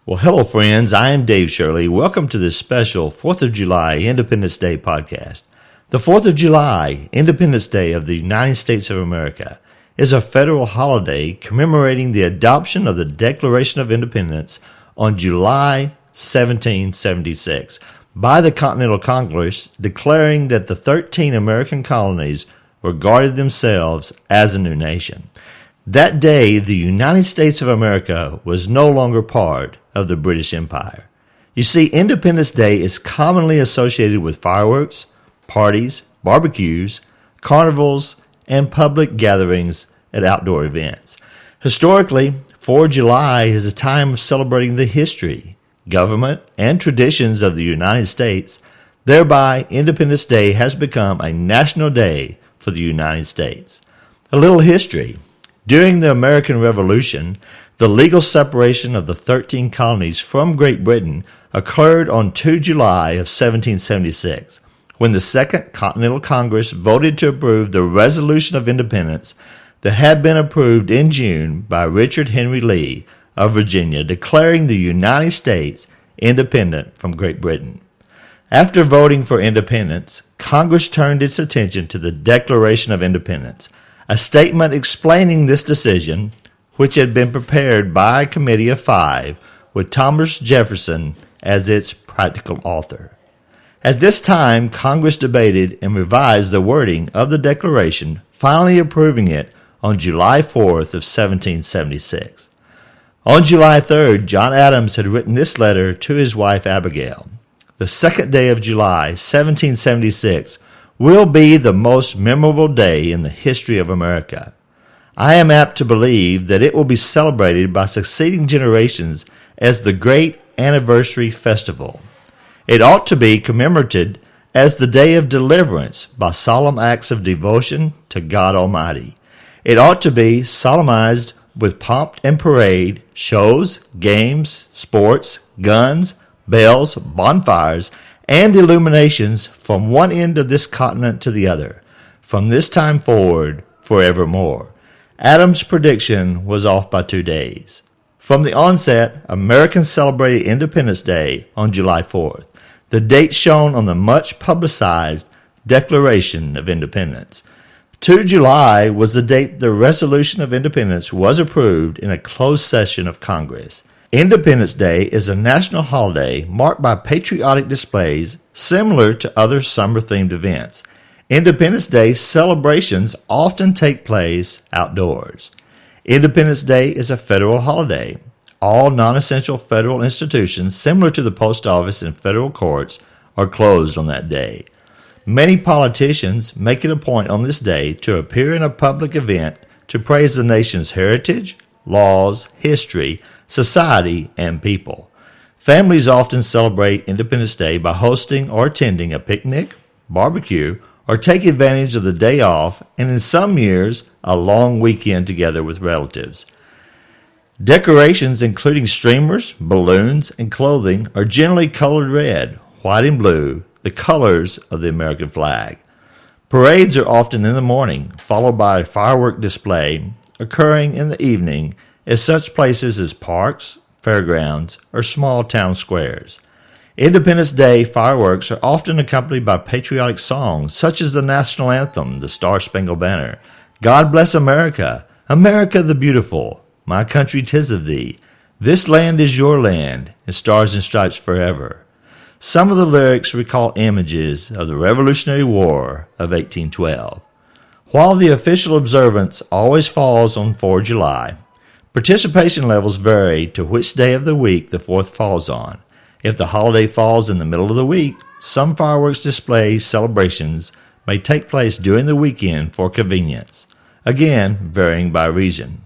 Well, hello, friends. I am Dave Shirley. Welcome to this special 4th of July Independence Day podcast. The 4th of July, Independence Day of the United States of America, is a federal holiday commemorating the adoption of the Declaration of Independence on July 1776 by the Continental Congress, declaring that the 13 American colonies regarded themselves as a new nation. That day, the United States of America was no longer part of the British Empire. You see, Independence Day is commonly associated with fireworks, parties, barbecues, carnivals, and public gatherings at outdoor events. Historically, 4th of July is a time of celebrating the history, government, and traditions of the United States. Thereby, Independence Day has become a national day for the United States. A little history. During the American Revolution, the legal separation of the 13 colonies from Great Britain occurred on 2 July of 1776, when the Second Continental Congress voted to approve the Resolution of Independence that had been approved in June by Richard Henry Lee of Virginia, declaring the United States independent from Great Britain. After voting for independence, Congress turned its attention to the Declaration of Independence, a statement explaining this decision, which had been prepared by a committee of 5, with Thomas Jefferson as its practical author. At this time, Congress debated and revised the wording of the Declaration, finally approving it on July 4th of 1776. On July 3rd, John Adams had written this letter to his wife Abigail. The second day of July, 1776, will be the most memorable day in the history of America. I am apt to believe that it will be celebrated by succeeding generations as the Great Anniversary Festival. It ought to be commemorated as the Day of Deliverance by solemn acts of devotion to God Almighty. It ought to be solemnized with pomp and parade, shows, games, sports, guns, bells, bonfires, and illuminations from one end of this continent to the other, from this time forward, forevermore. Adams' prediction was off by 2 days. From the onset, Americans celebrated Independence Day on July 4th, the date shown on the much-publicized Declaration of Independence. 2 July was the date the Resolution of Independence was approved in a closed session of Congress. Independence Day is a national holiday marked by patriotic displays similar to other summer-themed events. Independence Day celebrations often take place outdoors. Independence Day is a federal holiday. All non-essential federal institutions, similar to the post office and federal courts, are closed on that day. Many politicians make it a point on this day to appear in a public event to praise the nation's heritage, laws, history, society, and people. Families often celebrate Independence Day by hosting or attending a picnic, barbecue, or take advantage of the day off, and in some years, a long weekend together with relatives. Decorations including streamers, balloons, and clothing are generally colored red, white, and blue, the colors of the American flag. Parades are often in the morning, followed by a firework display occurring in the evening at such places as parks, fairgrounds, or small town squares. Independence Day fireworks are often accompanied by patriotic songs such as the national anthem, the Star-Spangled Banner, God Bless America, America the Beautiful, My Country 'Tis of Thee, This Land is Your Land, and Stars and Stripes Forever. Some of the lyrics recall images of the Revolutionary War of 1812. While the official observance always falls on 4th of July, participation levels vary to which day of the week the 4th falls on. If the holiday falls in the middle of the week, some fireworks display celebrations may take place during the weekend for convenience, again varying by region.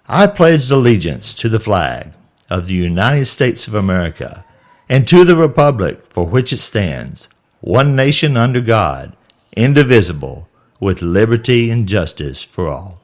I pledge allegiance to the flag of the United States of America and to the republic for which it stands, one nation under God, indivisible, with liberty and justice for all.